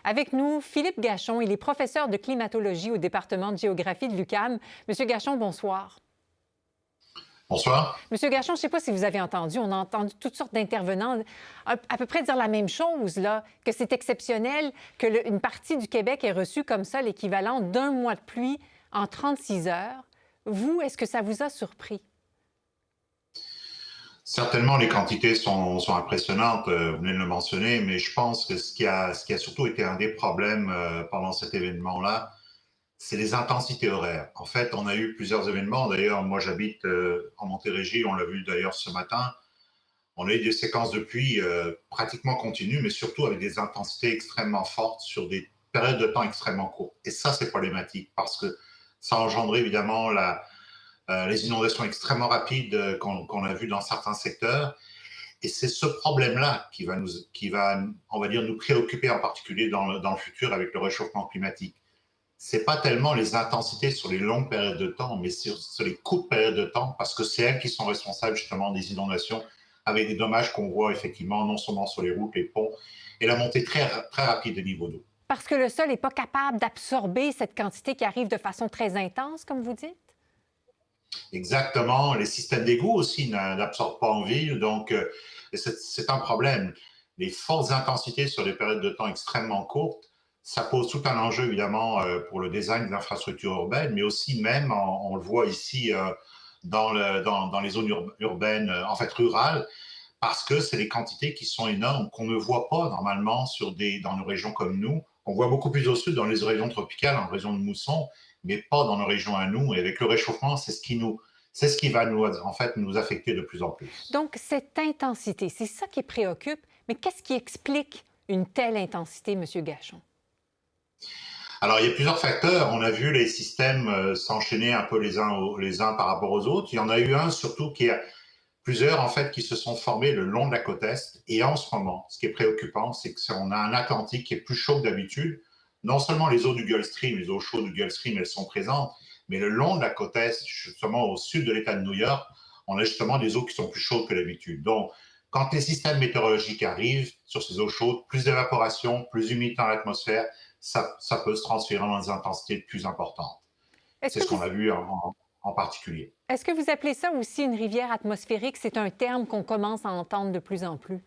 Avec nous, Philippe Gachon, il est professeur de climatologie au département de géographie de l'UQAM. Monsieur Gachon, bonsoir. Bonsoir. Monsieur Gachon, je ne sais pas si vous avez entendu, on a entendu toutes sortes d'intervenants à peu près dire la même chose, là, que c'est exceptionnel, que une partie du Québec ait reçu comme ça l'équivalent d'un mois de pluie en 36 heures. Vous, est-ce que ça vous a surpris? Certainement, les quantités sont impressionnantes, vous venez de le mentionner, mais je pense que ce qui a surtout été un des problèmes pendant cet événement-là, c'est les intensités horaires. En fait, on a eu plusieurs événements. D'ailleurs, moi, j'habite en Montérégie, on l'a vu d'ailleurs ce matin. On a eu des séquences de pluie pratiquement continues, mais surtout avec des intensités extrêmement fortes sur des périodes de temps extrêmement courtes. Et ça, c'est problématique parce que ça a engendré évidemment les inondations extrêmement rapides qu'on a vues dans certains secteurs. Et c'est ce problème-là qui va, on va dire, nous préoccuper en particulier dans le futur avec le réchauffement climatique. C'est pas tellement les intensités sur les longues périodes de temps, mais sur les courtes périodes de temps, parce que c'est elles qui sont responsables justement des inondations, avec des dommages qu'on voit effectivement non seulement sur les routes, les ponts, et la montée très rapide des niveaux d'eau. Parce que le sol n'est pas capable d'absorber cette quantité qui arrive de façon très intense, comme vous dites? Exactement. Les systèmes d'égout aussi n'absorbent pas en ville, donc c'est un problème. Les fortes intensités sur des périodes de temps extrêmement courtes, ça pose tout un enjeu évidemment pour le design des infrastructures urbaines, mais aussi même, on le voit ici dans les zones urbaines, en fait rurales, parce que c'est des quantités qui sont énormes, qu'on ne voit pas normalement dans nos régions comme nous. On voit beaucoup plus au sud, dans les régions tropicales, en région de mousson, mais pas dans nos régions à nous. Et avec le réchauffement, c'est ce qui va en fait, nous affecter de plus en plus. Donc, cette intensité, c'est ça qui préoccupe. Mais qu'est-ce qui explique une telle intensité, Monsieur Gachon? Alors, il y a plusieurs facteurs. On a vu les systèmes s'enchaîner un peu les uns par rapport aux autres. Il y en a eu un surtout plusieurs en fait qui se sont formés le long de la côte est. Et en ce moment, ce qui est préoccupant, c'est qu'on a un Atlantique qui est plus chaud que d'habitude. Non seulement les eaux du Gulf Stream, les eaux chaudes du Gulf Stream, elles sont présentes, mais le long de la côte est, justement au sud de l'État de New York, on a justement des eaux qui sont plus chaudes que d'habitude. Donc, quand les systèmes météorologiques arrivent sur ces eaux chaudes, plus d'évaporation, plus d'humidité dans l'atmosphère, ça peut se transférer dans des intensités plus importantes. Est-ce C'est que ce qu'on vous, a vu en particulier. est-ce que vous appelez ça aussi une rivière atmosphérique? C'est un terme qu'on commence à entendre de plus en plus.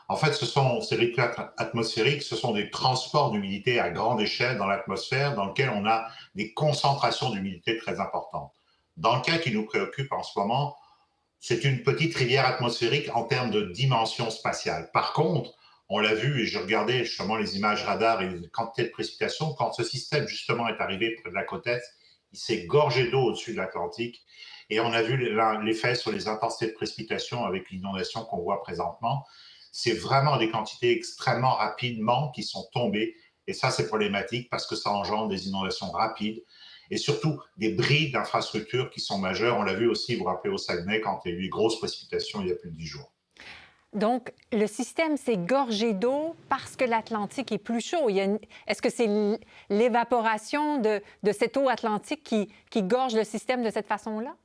En fait, ces rivières atmosphériques, ce sont des transports d'humidité à grande échelle dans l'atmosphère dans lequel on a des concentrations d'humidité très importantes. Dans le cas qui nous préoccupe en ce moment, c'est une petite rivière atmosphérique en termes de dimension spatiale. Par contre, on l'a vu, et je regardais justement les images radar et les quantités de précipitations, quand ce système justement est arrivé près de la côte est, il s'est gorgé d'eau au-dessus de l'Atlantique, et on a vu l'effet sur les intensités de précipitations avec l'inondation qu'on voit présentement. C'est vraiment des quantités extrêmement rapidement qui sont tombées, et ça c'est problématique parce que ça engendre des inondations rapides, et surtout des bris d'infrastructures qui sont majeures. On l'a vu aussi, vous vous rappelez, au Saguenay, quand il y a eu des grosses précipitations il y a plus de 10 jours. Donc, le système s'est gorgé d'eau parce que l'Atlantique est plus chaud. Est-ce que c'est l'évaporation de cette eau atlantique qui gorge le système de cette façon-là?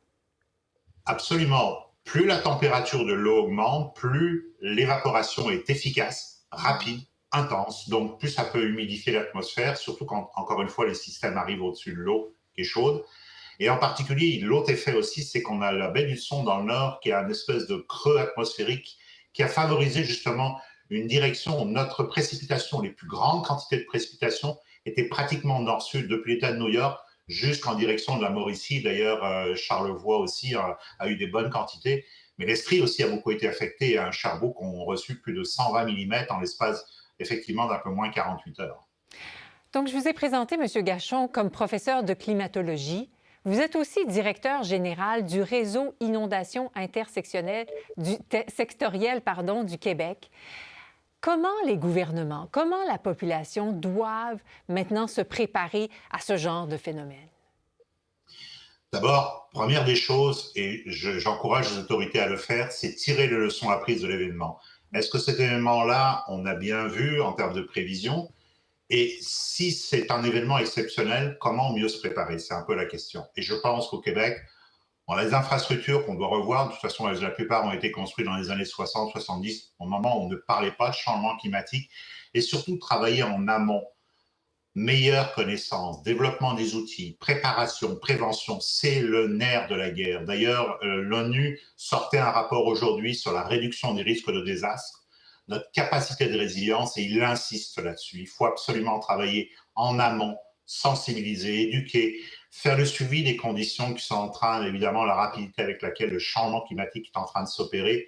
Absolument. Plus la température de l'eau augmente, plus l'évaporation est efficace, rapide, intense. Donc, plus ça peut humidifier l'atmosphère, surtout quand, encore une fois, les systèmes arrivent au-dessus de l'eau qui est chaude. Et en particulier, l'autre effet aussi, c'est qu'on a la baie du Son dans le nord qui a une espèce de creux atmosphérique qui a favorisé justement une direction. Notre précipitation, les plus grandes quantités de précipitations étaient pratiquement nord-sud depuis l'État de New York jusqu'en direction de la Mauricie. D'ailleurs, Charlevoix aussi a eu des bonnes quantités. Mais l'Estrie aussi a beaucoup été affectée. Un Sherbrooke ont reçu plus de 120 mm en l'espace effectivement d'un peu moins 48 heures. Donc, je vous ai présenté, M. Gachon, comme professeur de climatologie. Vous êtes aussi directeur général du réseau inondation intersectionnelle sectoriel du Québec. Comment les gouvernements, comment la population doivent maintenant se préparer à ce genre de phénomène? D'abord, première des choses, et j'encourage les autorités à le faire, c'est tirer les leçons apprises de l'événement. Est-ce que cet événement-là, on a bien vu en termes de prévision? Et si c'est un événement exceptionnel, comment mieux se préparer? C'est un peu la question. Et je pense qu'au Québec, on a des infrastructures qu'on doit revoir. De toute façon, la plupart ont été construites dans les années 60, 70, au moment où on ne parlait pas de changement climatique. et surtout travailler en amont. Meilleure connaissance, développement des outils, préparation, prévention, c'est le nerf de la guerre. D'ailleurs, l'ONU sortait un rapport aujourd'hui sur la réduction des risques de désastre, notre capacité de résilience, et il insiste là-dessus. Il faut absolument travailler en amont, sensibiliser, éduquer, faire le suivi des conditions qui sont en train, évidemment, la rapidité avec laquelle le changement climatique est en train de s'opérer,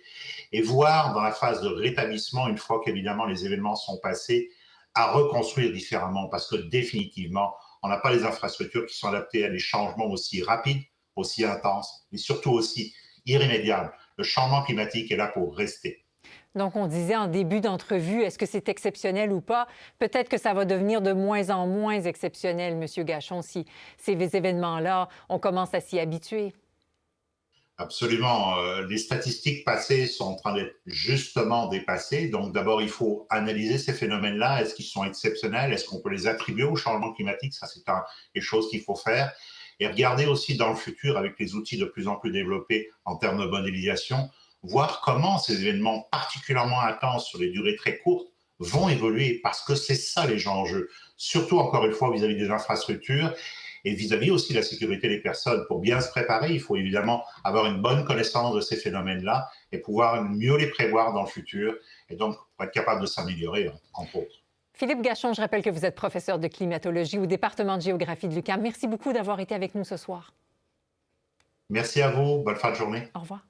et voir dans la phase de rétablissement, une fois qu'évidemment les événements sont passés, à reconstruire différemment, parce que définitivement, on n'a pas les infrastructures qui sont adaptées à des changements aussi rapides, aussi intenses, mais surtout aussi irrémédiables. Le changement climatique est là pour rester. Donc, on disait en début d'entrevue, est-ce que c'est exceptionnel ou pas? Peut-être que ça va devenir de moins en moins exceptionnel, Monsieur Gachon, si ces événements-là, on commence à s'y habituer. Absolument. Les statistiques passées sont en train d'être justement dépassées. Donc, d'abord, il faut analyser ces phénomènes-là. Est-ce qu'ils sont exceptionnels? Est-ce qu'on peut les attribuer au changement climatique? Ça, c'est quelque chose qu'il faut faire. Et regarder aussi dans le futur, avec les outils de plus en plus développés en termes de modélisation, voir comment ces événements particulièrement intenses sur les durées très courtes vont évoluer, parce que c'est ça les enjeux. Surtout, encore une fois, vis-à-vis des infrastructures et vis-à-vis aussi de la sécurité des personnes. Pour bien se préparer, il faut évidemment avoir une bonne connaissance de ces phénomènes-là et pouvoir mieux les prévoir dans le futur, et donc pour être capable de s'améliorer, entre autres. Philippe Gachon, je rappelle que vous êtes professeur de climatologie au département de géographie de l'UQAM. Merci beaucoup d'avoir été avec nous ce soir. Merci à vous. Bonne fin de journée. Au revoir.